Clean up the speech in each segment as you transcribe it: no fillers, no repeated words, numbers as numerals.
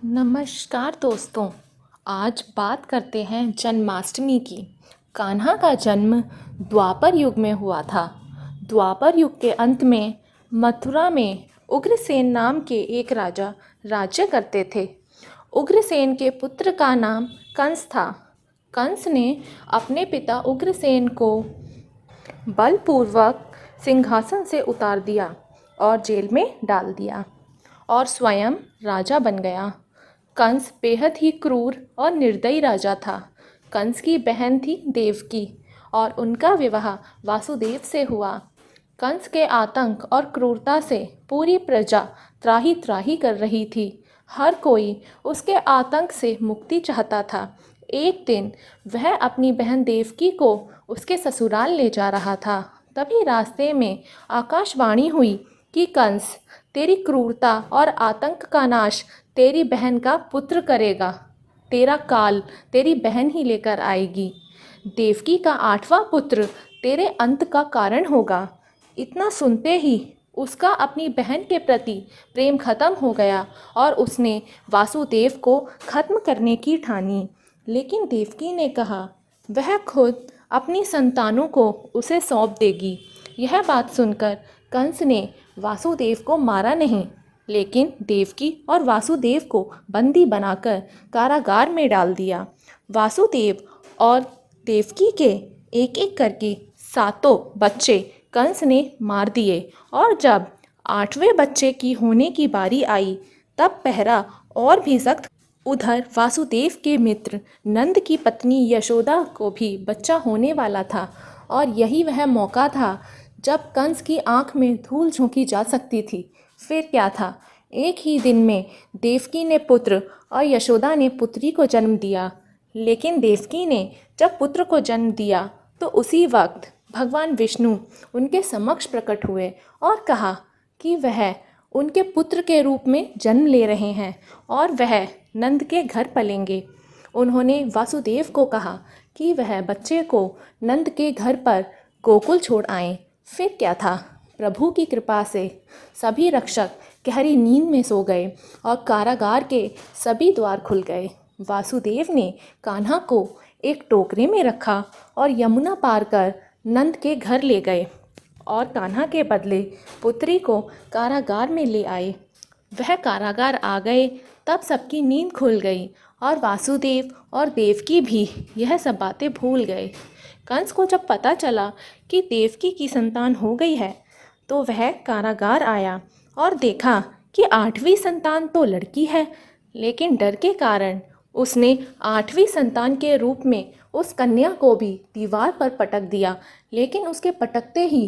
नमस्कार दोस्तों। आज बात करते हैं जन्माष्टमी की। कान्हा का जन्म द्वापर युग में हुआ था। द्वापर युग के अंत में मथुरा में उग्रसेन नाम के एक राजा राज्य करते थे। उग्रसेन के पुत्र का नाम कंस था। कंस ने अपने पिता उग्रसेन को बलपूर्वक सिंहासन से उतार दिया और जेल में डाल दिया और स्वयं राजा बन गया। कंस बेहद ही क्रूर और निर्दयी राजा था। कंस की बहन थी देवकी और उनका विवाह वासुदेव से हुआ। कंस के आतंक और क्रूरता से पूरी प्रजा त्राही त्राही कर रही थी। हर कोई उसके आतंक से मुक्ति चाहता था। एक दिन वह अपनी बहन देवकी को उसके ससुराल ले जा रहा था। तभी रास्ते में आकाशवाणी हुई कि कंस, तेरी क्रूरता और आतंक का नाश तेरी बहन का पुत्र करेगा। तेरा काल तेरी बहन ही लेकर आएगी। देवकी का 8वां पुत्र तेरे अंत का कारण होगा। इतना सुनते ही उसका अपनी बहन के प्रति प्रेम खत्म हो गया और उसने वासुदेव को खत्म करने की ठानी। लेकिन देवकी ने कहा वह खुद अपनी संतानों को उसे सौंप देगी। यह बात सुनकर कंस ने वासुदेव को मारा नहीं, लेकिन देवकी और वासुदेव को बंदी बनाकर कारागार में डाल दिया। वासुदेव और देवकी के एक एक करके 7 बच्चे कंस ने मार दिए और जब 8वें बच्चे की होने की बारी आई तब पहरा और भी सख्त। उधर वासुदेव के मित्र नंद की पत्नी यशोदा को भी बच्चा होने वाला था और यही वह मौका था जब कंस की आंख में धूल झोंकी जा सकती थी। फिर क्या था, एक ही दिन में देवकी ने पुत्र और यशोदा ने पुत्री को जन्म दिया। लेकिन देवकी ने जब पुत्र को जन्म दिया तो उसी वक्त भगवान विष्णु उनके समक्ष प्रकट हुए और कहा कि वह उनके पुत्र के रूप में जन्म ले रहे हैं और वह नंद के घर पलेंगे। उन्होंने वासुदेव को कहा कि वह बच्चे को नंद के घर पर गोकुल छोड़ आएं। फिर क्या था, प्रभु की कृपा से सभी रक्षक गहरी नींद में सो गए और कारागार के सभी द्वार खुल गए। वासुदेव ने कान्हा को एक टोकरे में रखा और यमुना पार कर नंद के घर ले गए और कान्हा के बदले पुत्री को कारागार में ले आए। वह कारागार आ गए तब सबकी नींद खुल गई और वासुदेव और देवकी भी यह सब बातें भूल गए। कंस को जब पता चला कि देवकी की संतान हो गई है तो वह कारागार आया और देखा कि 8वीं संतान तो लड़की है, लेकिन डर के कारण उसने 8वीं संतान के रूप में उस कन्या को भी दीवार पर पटक दिया। लेकिन उसके पटकते ही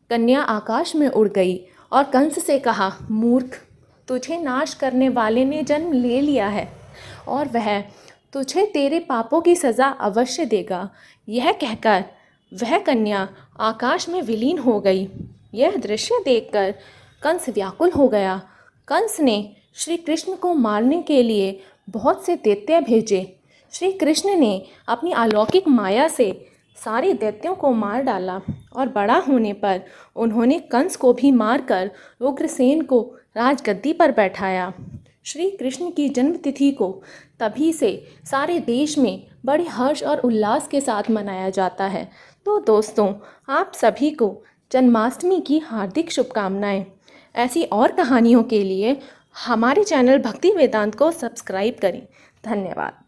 कन्या आकाश में उड़ गई और कंस से कहा, मूर्ख, तुझे नाश करने वाले ने जन्म ले लिया है और वह तुझे तेरे पापों की सज़ा अवश्य देगा। यह कहकर वह कन्या आकाश में विलीन हो गई। यह दृश्य देखकर कंस व्याकुल हो गया। कंस ने श्री कृष्ण को मारने के लिए बहुत से दैत्य भेजे। श्री कृष्ण ने अपनी अलौकिक माया से सारे दैत्यों को मार डाला और बड़ा होने पर उन्होंने कंस को भी मारकर उग्रसेन को राजगद्दी पर बैठाया। श्री कृष्ण की जन्मतिथि को तभी से सारे देश में बड़े हर्ष और उल्लास के साथ मनाया जाता है। तो दोस्तों, आप सभी को जन्माष्टमी की हार्दिक शुभकामनाएं। ऐसी और कहानियों के लिए हमारे चैनल भक्ति वेदांत को सब्सक्राइब करें। धन्यवाद।